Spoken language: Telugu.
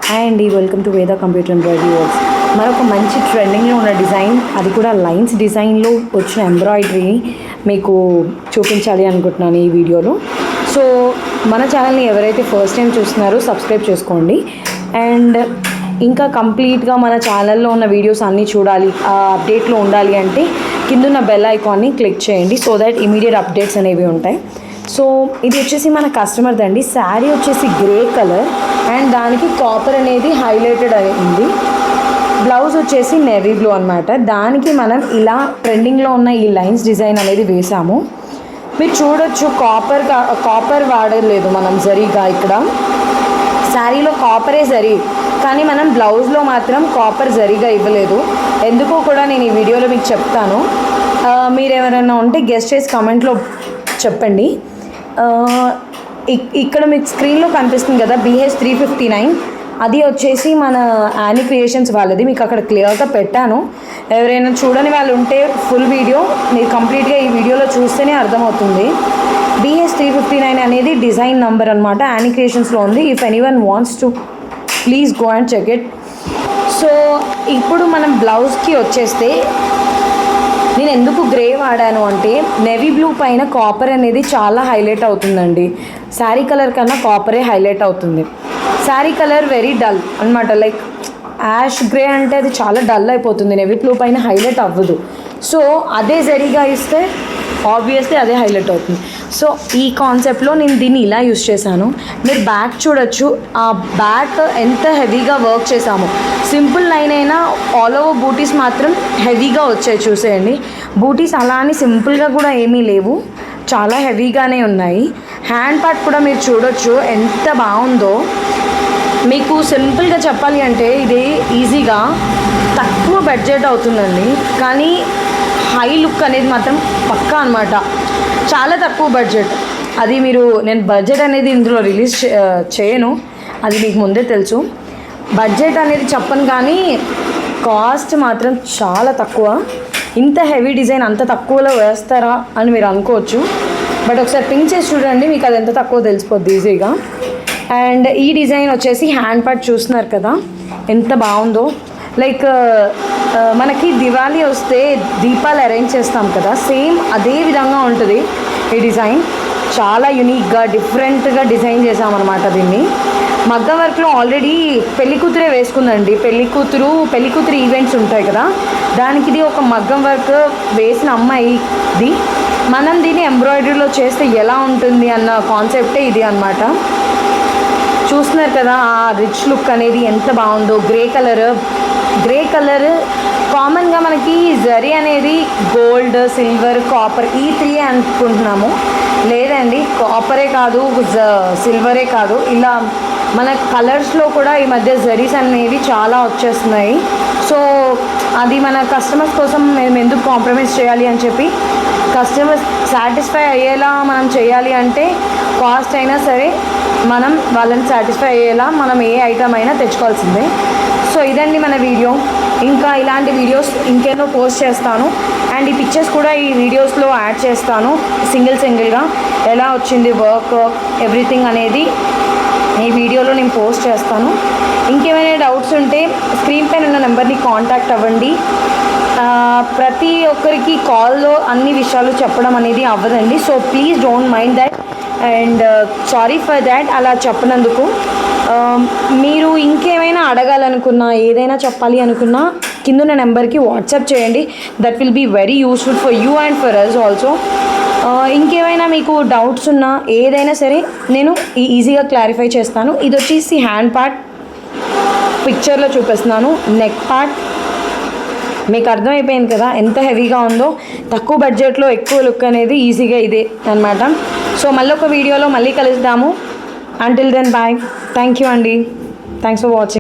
హాయ్ అండి, వెల్కమ్ టు వేద కంప్యూటర్ ఎంబ్రాయిడరీ వర్క్స్. మరొక మంచి ట్రెండింగ్లో ఉన్న డిజైన్, అది కూడా లైన్స్ డిజైన్లో వచ్చిన ఎంబ్రాయిడరీ మీకు చూపించాలి అనుకుంటున్నాను ఈ వీడియోలో. సో మన ఛానల్ని ఎవరైతే ఫస్ట్ టైం చూస్తున్నారో సబ్స్క్రైబ్ చేసుకోండి. అండ్ ఇంకా కంప్లీట్గా మన ఛానల్లో ఉన్న వీడియోస్ అన్నీ చూడాలి, అప్డేట్లో ఉండాలి అంటే కిందున్న బెల్ ఐకాన్ని క్లిక్ చేయండి. సో దట్ ఇమీడియట్ అప్డేట్స్ అనేవి ఉంటాయి. సో ఇది వచ్చేసి మన కస్టమర్ది అండి. శారీ వచ్చేసి గ్రే కలర్ అండ్ దానికి కాపర్ అనేది హైలైటెడ్ అయింది. బ్లౌజ్ వచ్చేసి నేవీ బ్లూ అనమాట. దానికి మనం ఇలా ట్రెండింగ్లో ఉన్న ఈ లైన్స్ డిజైన్ అనేది వేసాము. మీరు చూడొచ్చు, కాపర్ వాడలేదు మనం జరీగా. ఇక్కడ శారీలో కాపరే జరీ, కానీ మనం బ్లౌజ్లో మాత్రం కాపర్ జరీగా ఇవ్వలేదు. ఎందుకో కూడా నేను ఈ వీడియోలో మీకు చెప్తాను. మీరు ఎవరైనా ఉంటే గెస్ట్ చేసి కామెంట్లో చెప్పండి. ఇక్కడ మీకు స్క్రీన్లో కనిపిస్తుంది కదా BH 359, అది వచ్చేసి మన యానీ క్రియేషన్స్ వాళ్ళది. మీకు అక్కడ క్లియర్గా పెట్టాను. ఎవరైనా చూడని వాళ్ళు ఉంటే ఫుల్ వీడియో మీరు కంప్లీట్గా ఈ వీడియోలో చూస్తేనే అర్థమవుతుంది. BH 359 అనేది డిజైన్ నెంబర్ అనమాట. యానీ క్రియేషన్స్లో ఉంది. If anyone wants to please go and check it. So ఇప్పుడు మనం బ్లౌజ్కి వచ్చేస్తే, నేను ఎందుకు గ్రే వాడాను అంటే నేవీ బ్లూ పైన కాపర్ అనేది చాలా హైలైట్ అవుతుందండి. శారీ కలర్ కన్నా కాపరే హైలైట్ అవుతుంది. శారీ కలర్ వెరీ డల్ అనమాట. లైక్ యాష్ గ్రే అంటే అది చాలా డల్ అయిపోతుంది, నేవీ బ్లూ పైన హైలైట్ అవ్వదు. సో అదే జరీగా ఇస్తే ఆబ్వియస్లీ అదే హైలైట్ అవుతుంది. సో ఈ కాన్సెప్ట్లో నేను దీన్ని ఇలా యూస్ చేశాను. మీరు బ్యాక్ చూడొచ్చు, ఆ బ్యాక్ ఎంత హెవీగా వర్క్ చేసాము. సింపుల్ లైన్ అయినా ఆల్ ఓవర్ బూటీస్ మాత్రం హెవీగా వచ్చాయి. చూసేయండి, బూటీస్ అలా అని సింపుల్గా కూడా ఏమీ లేవు, చాలా హెవీగానే ఉన్నాయి. హ్యాండ్ పార్ట్ కూడా మీరు చూడొచ్చు ఎంత బాగుందో. మీకు సింపుల్గా చెప్పాలి అంటే ఇది ఈజీగా తక్కువ బడ్జెట్ అవుతుందండి, కానీ హై లుక్ అనేది మాత్రం పక్కా అనమాట. చాలా తక్కువ బడ్జెట్. అది నేను బడ్జెట్ అనేది ఇందులో రిలీజ్ చేయను, అది మీకు ముందే తెలుసు. బడ్జెట్ అనేది చెప్పను, కానీ కాస్ట్ మాత్రం చాలా తక్కువ. ఇంత హెవీ డిజైన్ అంత తక్కువలో వేస్తారా అని మీరు అనుకోవచ్చు, బట్ ఒకసారి పింక్ చేసి చూడండి, మీకు అది ఎంత తక్కువ తెలిసిపోద్ది ఈజీగా. అండ్ ఈ డిజైన్ వచ్చేసి హ్యాండ్ పార్ట్ చూస్తున్నారు కదా ఎంత బాగుందో. లైక్ మనకి దివాళీ వస్తే దీపాలు అరేంజ్ చేస్తాం కదా, సేమ్ అదే విధంగా ఉంటుంది ఈ డిజైన్. చాలా యూనిక్గా డిఫరెంట్గా డిజైన్ చేసామన్నమాట దీన్ని. మగ్గం వర్క్లో ఆల్రెడీ పెళ్లి కూతురే వేసుకుందండి. పెళ్లి కూతురు ఈవెంట్స్ ఉంటాయి కదా, దానికి ఇది ఒక మగ్గం వర్క్ వేసిన అమ్మాయిది. మనం దీన్ని ఎంబ్రాయిడరీలో చేస్తే ఎలా ఉంటుంది అన్న కాన్సెప్టే ఇది అన్నమాట. చూస్తున్నారు కదా ఆ రిచ్ లుక్ అనేది ఎంత బాగుందో. గ్రే కలర్ కామన్గా మనకి జరీ అనేది గోల్డ్, సిల్వర్, కాపర్ ఈ 3 అనుకుంటున్నాము. లేదండి, కాపరే కాదు, సిల్వరే కాదు, ఇలా మన కలర్స్లో కూడా ఈ మధ్య జరీస్ అనేవి చాలా వచ్చేస్తున్నాయి. సో అది మన కస్టమర్స్ కోసం మేము ఎందుకు కాంప్రమైజ్ చేయాలి అని చెప్పి, కస్టమర్స్ సాటిస్ఫై అయ్యేలా మనం చేయాలి అంటే కాస్ట్ అయినా సరే మనం వాళ్ళని సాటిస్ఫై అయ్యేలా మనం ఏ ఐటమ్ అయినా తెచ్చుకోవాల్సిందే. సో ఇదండి మన వీడియో. ఇంకా ఇలాంటి వీడియోస్ ఇంకేనో పోస్ట్ చేస్తాను. అండ్ ఈ పిక్చర్స్ కూడా ఈ వీడియోస్లో యాడ్ చేస్తాను. సింగిల్గా ఎలా వచ్చింది వర్క్ ఎవ్రీథింగ్ అనేది ఈ వీడియోలో నేను పోస్ట్ చేస్తాను. ఇంకేమైనా డౌట్స్ ఉంటే స్క్రీన్ పైన ఉన్న నెంబర్ని కాంటాక్ట్ అవ్వండి. ప్రతి ఒక్కరికి కాల్లో అన్ని విషయాలు చెప్పడం అనేది అవ్వదండి. So please don't mind that and sorry for that అలా చెప్పినందుకు. మీరు ఇంకేమైనా అడగాలనుకున్నా, ఏదైనా చెప్పాలి అనుకున్నా కిందున్న నెంబర్కి వాట్సాప్ చేయండి. That will be very useful for you and for us also. ఇంకేమైనా మీకు డౌట్స్ ఉన్నా ఏదైనా సరే నేను ఈజీగా క్లారిఫై చేస్తాను. ఇది వచ్చేసి హ్యాండ్ పార్ట్ పిక్చర్లో చూపిస్తున్నాను. నెక్ పార్ట్ మీకు అర్థమైపోయింది కదా ఎంత హెవీగా ఉందో. తక్కువ బడ్జెట్లో ఎక్కువ లుక్ అనేది ఈజీగా ఇదే అనమాట. సో మళ్ళీ ఒక వీడియోలో మళ్ళీ కలుద్దాము. Until then bye. Thank you అండి. Thanks for watching.